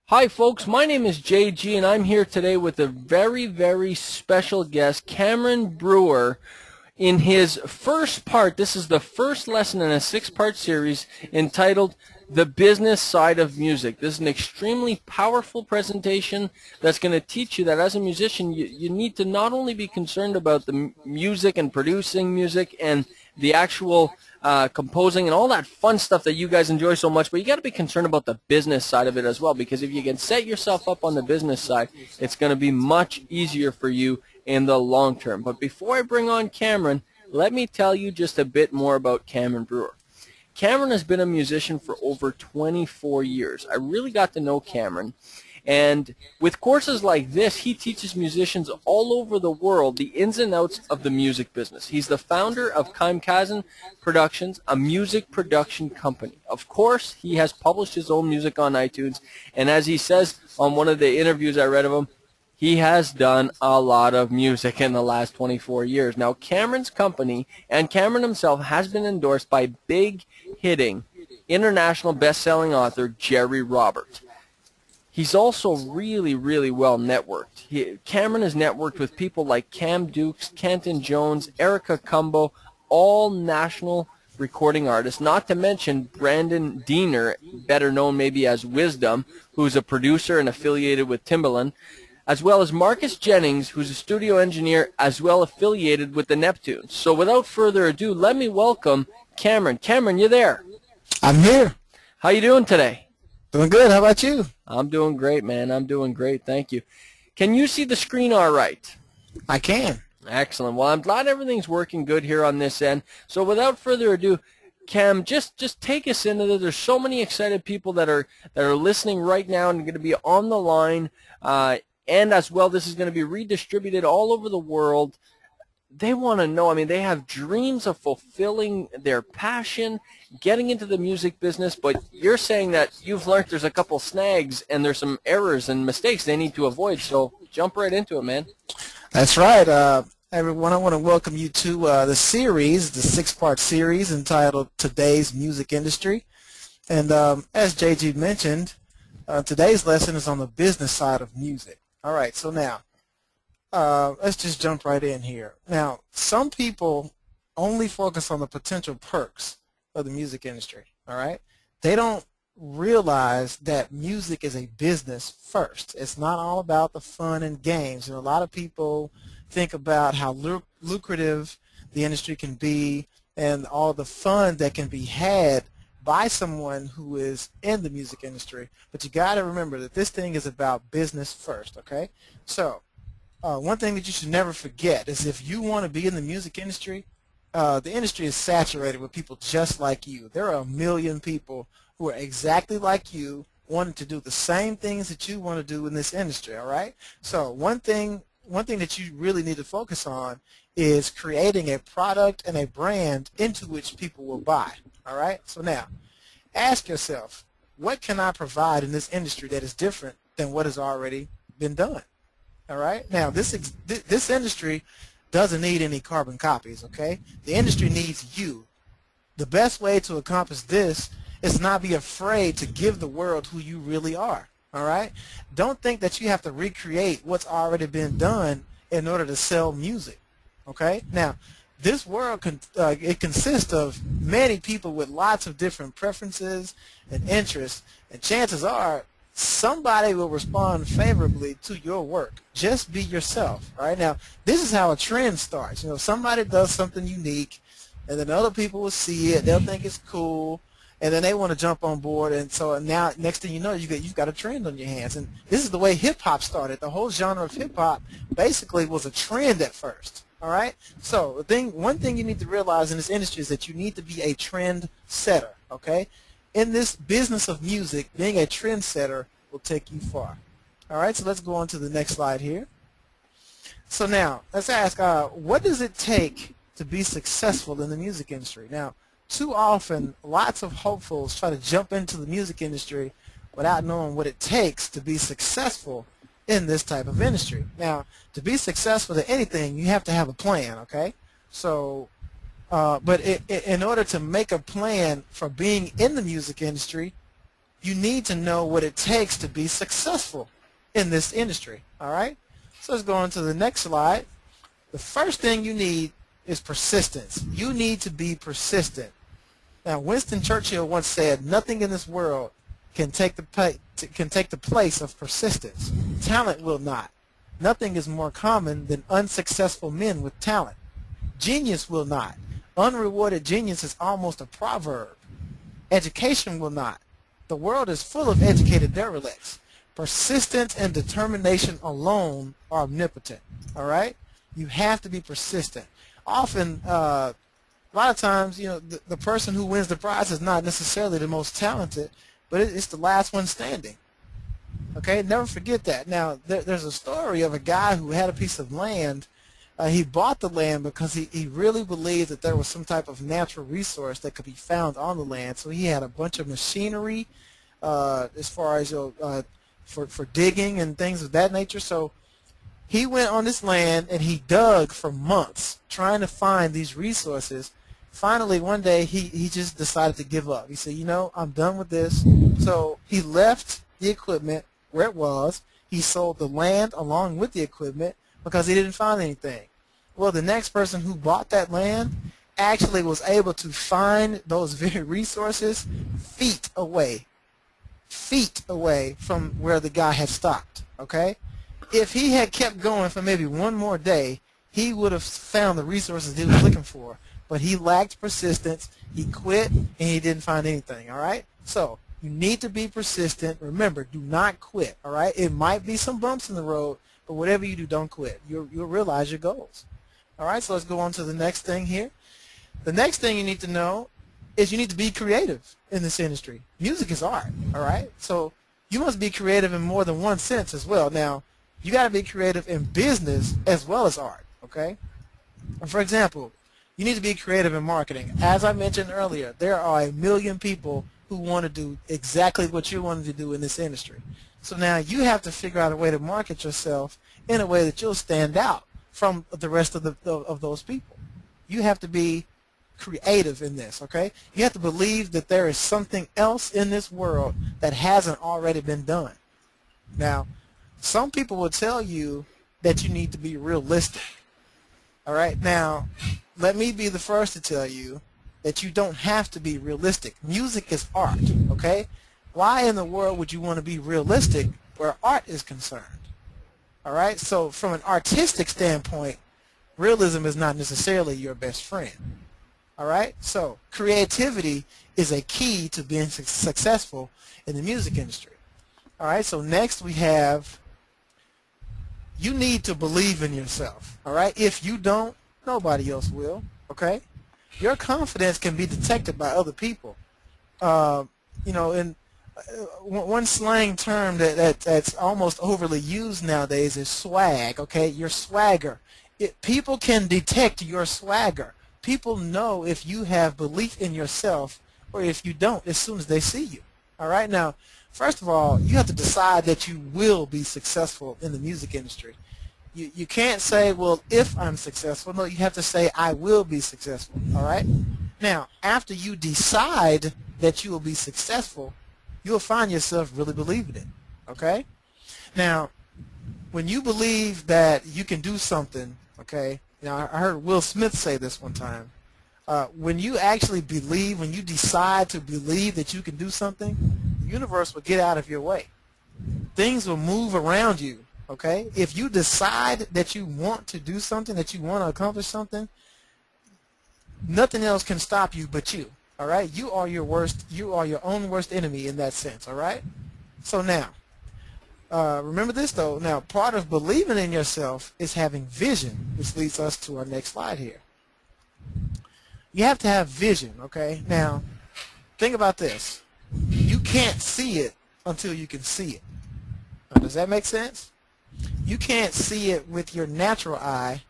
Hi folks, my name is JG and I'm here today with a very special guest, Cameron Brewer, in his first part. This is the first lesson in a 6-part series entitled The Business Side of Music. This is an extremely powerful presentation that's going to teach you that as a musician you need to not only be concerned about the music and producing music and the actual composing and all that fun stuff that you guys enjoy so much, but you got to be concerned about the business side of it as well, because if you can set yourself up on the business side, it's going to be much easier for you in the long term. But before I bring on Cameron, let me tell you just a bit more about Cameron Brewer. Cameron has been a musician for over 24 years. I really got to know Cameron, and with courses like this, he teaches musicians all over the world the ins and outs of the music business. He's the founder of Kaimkazen Productions, a music production company. Of course, he has published his own music on iTunes, and as he says on one of the interviews I read of him, he has done a lot of music in the last 24 years. Now, Cameron's company and Cameron himself has been endorsed by big-hitting international best-selling author Jerry Roberts. He's also really well networked. Cameron has networked with people like Cam Dukes, Kenton Jones, Erica Cumbo, all national recording artists, not to mention Brandon Diener, better known maybe as Wisdom, who's a producer and affiliated with Timbaland, as well as Marcus Jennings, who's a studio engineer as well affiliated with the Neptunes. So without further ado, let me welcome Cameron. Cameron, you there? I'm here. How you doing today? Doing good. How about you? I'm doing great, man. I'm doing great. Thank you. Can you see the screen all right? I can. Excellent. Well, I'm glad everything's working good here on this end. So without further ado, Cam, just take us into this. There's so many excited people that are listening right now and going to be on the line. And as well, this is going to be redistributed all over the world. They want to know, I mean, they have dreams of fulfilling their passion, getting into the music business, but you're saying that you've learned there's a couple snags and there's some errors and mistakes they need to avoid, so jump right into it, man. That's right. Everyone, I want to welcome you to the series, the 6-part series entitled Today's Music Industry. And as JG mentioned, today's lesson is on the business side of music. All right, so now, let's just jump right in here. Now, some people only focus on the potential perks of the music industry, all right? They don't realize that music is a business first. It's not all about the fun and games. And a lot of people think about how lucrative the industry can be and all the fun that can be had by someone who is in the music industry. But you got to remember that this thing is about business first, okay? So, one thing that you should never forget is if you want to be in the music industry, the industry is saturated with people just like you. There are a million people who are exactly like you, wanting to do the same things that you want to do in this industry, all right? So one thing that you really need to focus on is creating a product and a brand into which people will buy, all right? So now, ask yourself, what can I provide in this industry that is different than what has already been done? All right. Now, this industry doesn't need any carbon copies, okay? The industry needs you. The best way to accomplish this is not be afraid to give the world who you really are, all right? Don't think that you have to recreate what's already been done in order to sell music, okay? Now, this world, it consists of many people with lots of different preferences and interests, and chances are somebody will respond favorably to your work. Just be yourself. All right. Now, this is how a trend starts. You know, somebody does something unique, and then other people will see it. They'll think it's cool, and then they want to jump on board. And so now, next thing you know, you've got a trend on your hands. And this is the way hip hop started. The whole genre of hip hop basically was a trend at first. All right. So one thing you need to realize in this industry is that you need to be a trend setter. Okay. In this business of music, being a trendsetter will take you far. All right, so let's go on to the next slide here. So now, let's ask, what does it take to be successful in the music industry? Now, too often, lots of hopefuls try to jump into the music industry without knowing what it takes to be successful in this type of industry. Now, to be successful in anything, you have to have a plan, okay? So, but in order to make a plan for being in the music industry, you need to know what it takes to be successful in this industry. All right? So let's go on to the next slide. The first thing you need is persistence. You need to be persistent. Now, Winston Churchill once said, "Nothing in this world can take the place of persistence. Talent will not. Nothing is more common than unsuccessful men with talent. Genius will not. Unrewarded genius is almost a proverb. Education will not. The world is full of educated derelicts. Persistence and determination alone are omnipotent." All right? You have to be persistent. Often, a lot of times, the person who wins the prize is not necessarily the most talented, but it's the last one standing. Okay? Never forget that. Now, there's a story of a guy who had a piece of land. He bought the land because he really believed that there was some type of natural resource that could be found on the land. So he had a bunch of machinery as far as for digging and things of that nature. So he went on this land and he dug for months trying to find these resources. Finally, one day he just decided to give up. He said, I'm done with this. So he left the equipment where it was. He sold the land along with the equipment because he didn't find anything. Well, the next person who bought that land actually was able to find those very resources feet away from where the guy had stopped. Okay? If he had kept going for maybe one more day, he would have found the resources he was looking for. But he lacked persistence. He quit, and he didn't find anything. All right? So you need to be persistent. Remember, do not quit. All right? It might be some bumps in the road, but whatever you do, don't quit. You'll realize your goals. All right? So let's go on to the next thing here. The next thing you need to know is you need to be creative in this industry. Music is art. All right? So you must be creative in more than one sense as well. Now, you got to be creative in business as well as art. Okay? For example, you need to be creative in marketing. As I mentioned earlier, there are a million people who want to do exactly what you wanted to do in this industry. So now you have to figure out a way to market yourself in a way that you'll stand out from the rest of those people. You have to be creative in this, okay? You have to believe that there is something else in this world that hasn't already been done. Now, some people will tell you that you need to be realistic. All right? Now, let me be the first to tell you that you don't have to be realistic. Music is art, okay? Why in the world would you want to be realistic where art is concerned? All right? So from an artistic standpoint, realism is not necessarily your best friend. All right? So creativity is a key to being successful in the music industry. All right? So next we have, you need to believe in yourself. All right? If you don't, nobody else will. Okay? Your confidence can be detected by other people. In one slang term that's almost overly used nowadays is swag. Okay? Your swagger. People can detect your swagger. People know if you have belief in yourself or if you don't as soon as they see you. All right? Now, first of all, you have to decide that you will be successful in the music industry. You can't say, well, if I'm successful. No, you have to say, I will be successful. All right? Now, after you decide that you will be successful, you'll find yourself really believing it. Okay? Now, when you believe that you can do something, okay, I heard Will Smith say this one time. When you actually believe, when you decide to believe that you can do something, the universe will get out of your way. Things will move around you. Okay? If you decide that you want to do something, that you want to accomplish something, nothing else can stop you but you. All right? You are your own worst enemy in that sense. All right? So now, remember this though. Now, part of believing in yourself is having vision, which leads us to our next slide here. You have to have vision. Okay? Now, think about this. You can't see it until you can see it. Now, does that make sense? You can't see it with your natural eye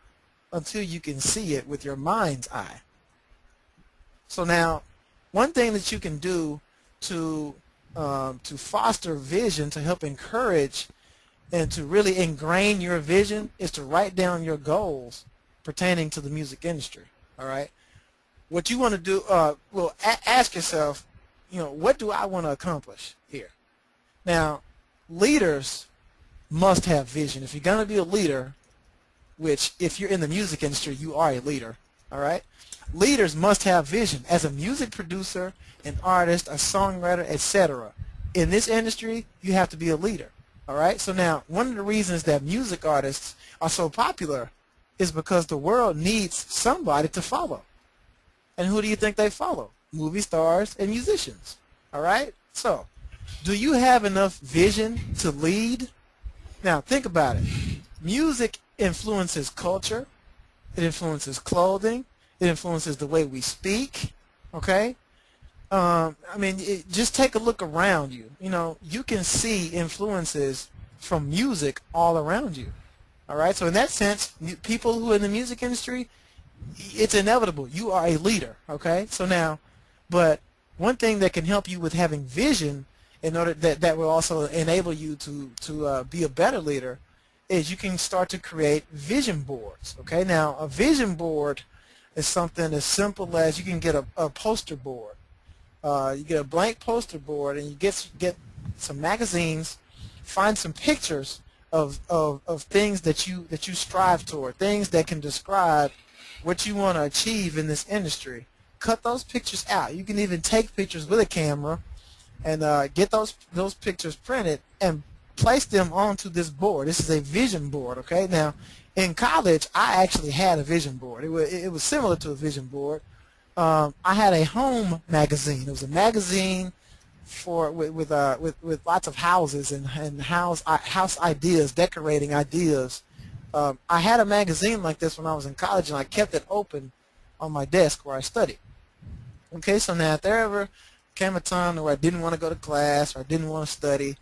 until you can see it with your mind's eye. So now, one thing that you can do to foster vision, to help encourage and to really ingrain your vision, is to write down your goals pertaining to the music industry. All right? What you want to do, ask yourself, what do I want to accomplish here? Now, leaders must have vision. If you're going to be a leader, which if you're in the music industry, you are a leader, all right? Leaders must have vision. As a music producer, an artist, a songwriter, etc. In this industry, you have to be a leader, all right? So now, one of the reasons that music artists are so popular is because the world needs somebody to follow. And who do you think they follow? Movie stars and musicians, all right? So, do you have enough vision to lead? Now, think about it. Music influences culture. It influences clothing. It influences the way we speak, okay? I mean, just take a look around you. You know, you can see influences from music all around you, all right? So in that sense, people who are in the music industry, it's inevitable. You are a leader, okay? So now, but one thing that can help you with having vision in order that will also enable you to be a better leader is you can start to create vision boards, okay? Now, a vision board is something as simple as you can get a poster board. You get a blank poster board and you get some magazines, find some pictures of things that you strive toward, things that can describe what you want to achieve in this industry. Cut those pictures out. You can even take pictures with a camera and get those pictures printed and place them onto this board. This is a vision board, okay? Now, in college, I actually had a vision board. It was similar to a vision board. I had a home magazine. It was a magazine with lots of houses and house ideas, decorating ideas. I had a magazine like this when I was in college, and I kept it open on my desk where I studied. Okay, so now if there ever came a time where I didn't want to go to class or I didn't want to study,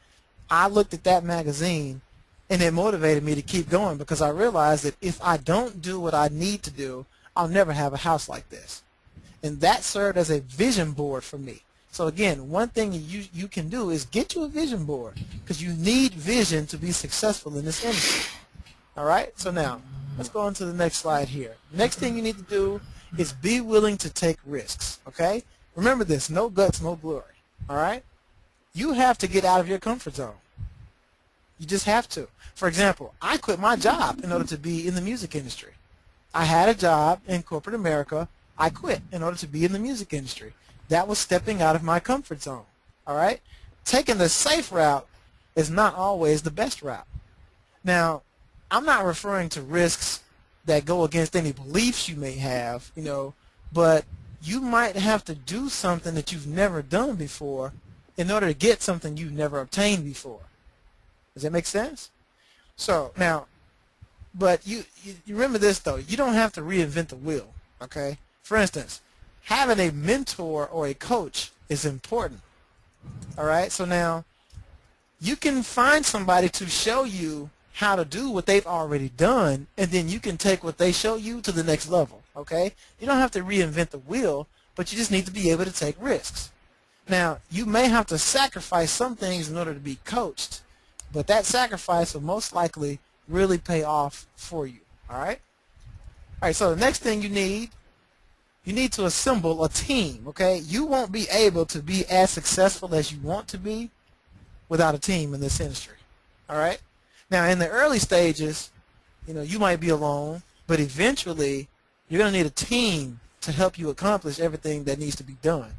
I looked at that magazine and it motivated me to keep going because I realized that if I don't do what I need to do, I'll never have a house like this. And that served as a vision board for me. So again, one thing you can do is get you a vision board because you need vision to be successful in this industry. All right, so now let's go on to the next slide here. Next thing you need to do is be willing to take risks, okay? Remember this, no guts, no glory, all right? You have to get out of your comfort zone. You just have to. For example, I quit my job in order to be in the music industry. I had a job in corporate America. I quit in order to be in the music industry. That was stepping out of my comfort zone, all right? Taking the safe route is not always the best route. Now, I'm not referring to risks that go against any beliefs you may have, you know, but you might have to do something that you've never done before in order to get something you've never obtained before. Does that make sense? So now, but you remember this though, you don't have to reinvent the wheel, okay? For instance, having a mentor or a coach is important, all right? So now, you can find somebody to show you how to do what they've already done, and then you can take what they show you to the next level, okay? You don't have to reinvent the wheel, but you just need to be able to take risks. Now, you may have to sacrifice some things in order to be coached, but that sacrifice will most likely really pay off for you, all right? All right, so the next thing you need to assemble a team, okay? You won't be able to be as successful as you want to be without a team in this industry, all right? Now, in the early stages, you know, you might be alone, but eventually you're going to need a team to help you accomplish everything that needs to be done.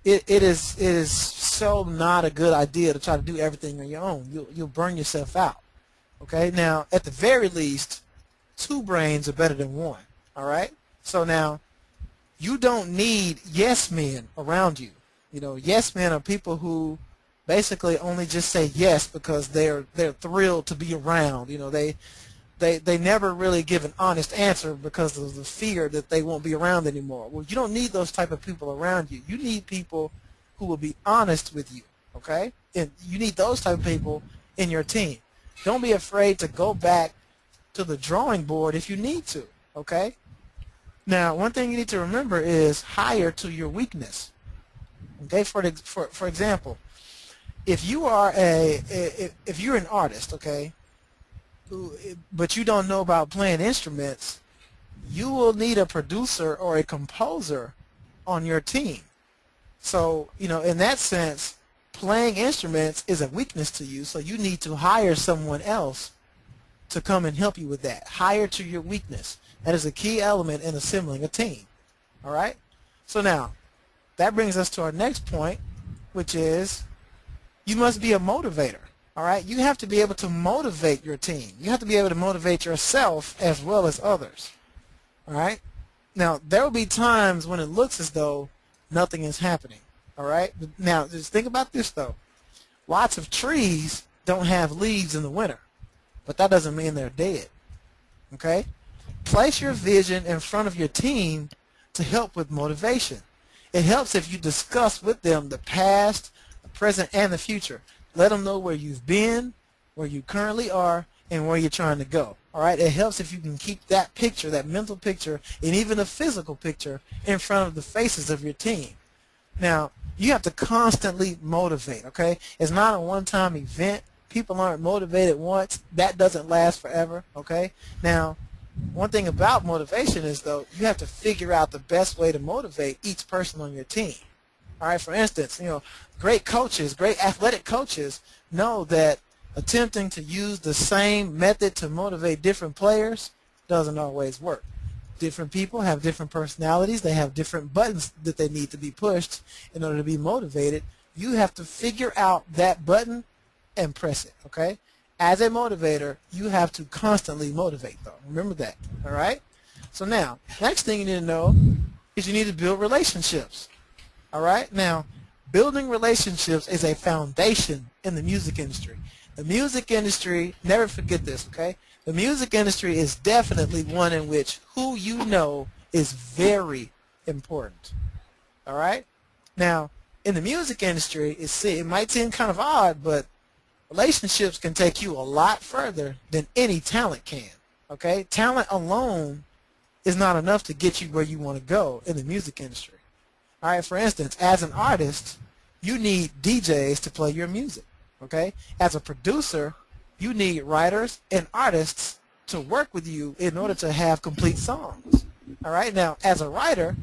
It is so not a good idea to try to do everything on your own. You'll burn yourself out. Okay? Now, at the very least, 2 brains are better than 1. All right? So now, you don't need yes men around you. You know, yes men are people who basically only just say yes because they're thrilled to be around. You know, they never really give an honest answer because of the fear that they won't be around anymore. Well, you don't need those type of people around you. You need people who will be honest with you, okay? And you need those type of people in your team. Don't be afraid to go back to the drawing board if you need to, okay? Now, one thing you need to remember is hire to your weakness. Okay, for example, if you are if you're an artist, okay, but you don't know about playing instruments, you will need a producer or a composer on your team. So, you know, in that sense, playing instruments is a weakness to you, so you need to hire someone else to come and help you with that. Hire to your weakness. That is a key element in assembling a team. All right? So now, that brings us to our next point, which is you must be a motivator. All right? You have to be able to motivate your team. You have to be able to motivate yourself as well as others. All right? Now, there will be times when it looks as though nothing is happening. All right? Now, just think about this, though. Lots of trees don't have leaves in the winter, but that doesn't mean they're dead. Okay? Place your vision in front of your team to help with motivation. It helps if you discuss with them the past, the present, and the future. Let them know where you've been, where you currently are, and where you're trying to go. All right? It helps if you can keep that picture, that mental picture, and even a physical picture in front of the faces of your team. Now, you have to constantly motivate, okay? It's not a one-time event. People aren't motivated once. That doesn't last forever, okay? Now, one thing about motivation is, though, you have to figure out the best way to motivate each person on your team. All right, for instance, great coaches, great athletic coaches know that attempting to use the same method to motivate different players doesn't always work. Different people have different personalities. They have different buttons that they need to be pushed in order to be motivated. You have to figure out that button and press it, okay? As a motivator, you have to constantly motivate, though. Remember that, all right? So now, next thing you need to know is you need to build relationships, all right? Now, building relationships is a foundation in the music industry. The music industry, never forget this, okay? The music industry is definitely one in which who you know is very important, all right? Now, in the music industry, it might seem kind of odd, but relationships can take you a lot further than any talent can, okay? Talent alone is not enough to get you where you want to go in the music industry. All right, for instance, as an artist, you need DJs to play your music, okay? As a producer, you need writers and artists to work with you in order to have complete songs. All right, now, as a writer,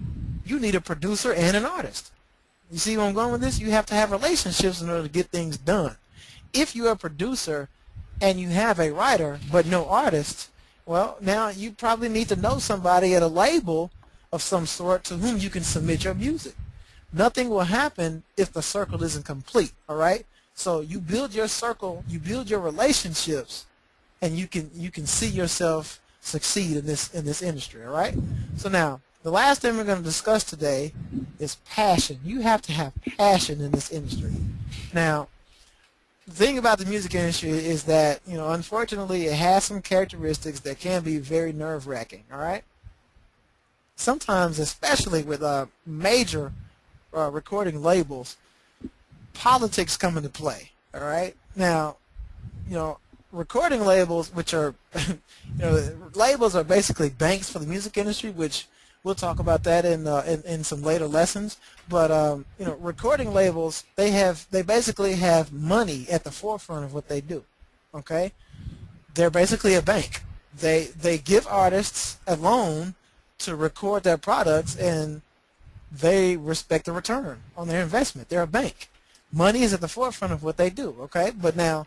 you need a producer and an artist. You see where I'm going with this? You have to have relationships in order to get things done. If you're a producer and you have a writer but no artist, well, now you probably need to know somebody at a label of some sort to whom you can submit your music. Nothing will happen if the circle isn't complete, all right? So you build your circle, you build your relationships, and you can see yourself succeed in this industry, all right? So now, the last thing we're going to discuss today is passion. You have to have passion in this industry. Now, the thing about the music industry is that, unfortunately, it has some characteristics that can be very nerve-wracking, all right? Sometimes, especially with major recording labels, politics come into play, all right? Now, recording labels, which are, labels are basically banks for the music industry, which we'll talk about that in some later lessons. But recording labels, they basically have money at the forefront of what they do. Okay, they're basically a bank. They give artists a loan to record their products, and they respect the return on their investment. They're a bank. Money is at the forefront of what they do. Okay, but now,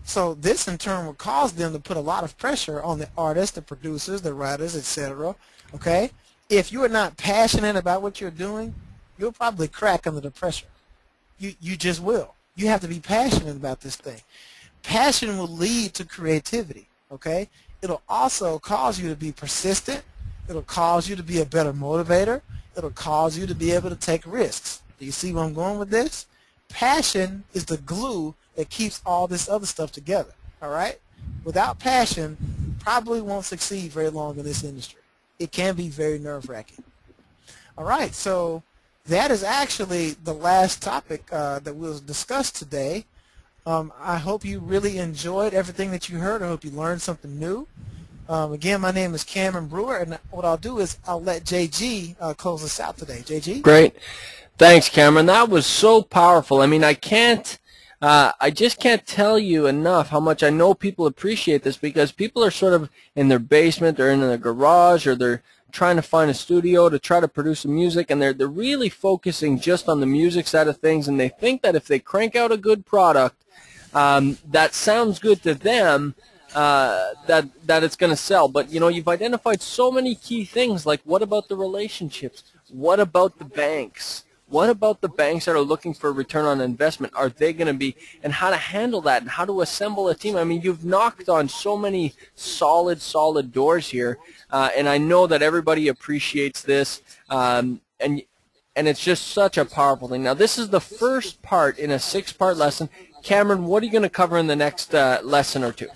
so this in turn will cause them to put a lot of pressure on the artists, the producers, the writers, etc. Okay. If you are not passionate about what you're doing, you'll probably crack under the pressure. You just will. You have to be passionate about this thing. Passion will lead to creativity, okay? It'll also cause you to be persistent. It'll cause you to be a better motivator. It'll cause you to be able to take risks. Do you see where I'm going with this? Passion is the glue that keeps all this other stuff together, all right? Without passion, you probably won't succeed very long in this industry. It can be very nerve-wracking. All right, so that is actually the last topic that we'll discuss today. I hope you really enjoyed everything that you heard. I hope you learned something new. Again, my name is Cameron Brewer, and what I'll do is I'll let JG close us out today. JG? Great. Thanks, Cameron. That was so powerful. I mean, I just can't tell you enough how much I know people appreciate this, because people are sort of in their basement, they're in their garage, or they're trying to find a studio to try to produce some music, and they're really focusing just on the music side of things, and they think that if they crank out a good product that sounds good to them, that it's going to sell. But you know, you've identified so many key things, like what about the relationships? What about the banks? What about the banks that are looking for a return on investment? Are they going to be, and how to handle that, and how to assemble a team? I mean, you've knocked on so many solid doors here, and I know that everybody appreciates this, and it's just such a powerful thing. Now, this is the first part in a 6-part lesson. Cameron, what are you going to cover in the next lesson or two?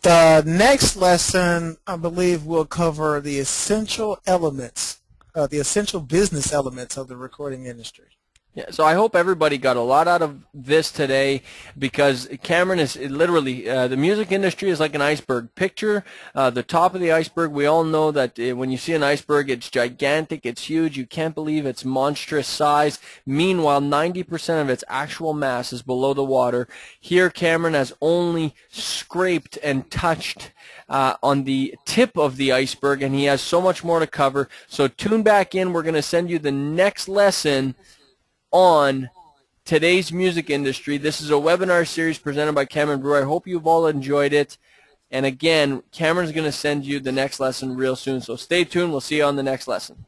The next lesson, I believe, will cover the essential elements, the essential business elements of the recording industry. Yeah, so I hope everybody got a lot out of this today, because Cameron is literally, the music industry is like an iceberg. Picture the top of the iceberg. We all know that when you see an iceberg, it's gigantic, it's huge, you can't believe its monstrous size. Meanwhile, 90% of its actual mass is below the water. Here, Cameron has only scraped and touched on the tip of the iceberg, and he has so much more to cover. So tune back in. We're going to send you the next lesson on today's music industry. This is a webinar series presented by Cameron Brewer. I hope you've all enjoyed it. And again, Cameron's going to send you the next lesson real soon. So stay tuned. We'll see you on the next lesson.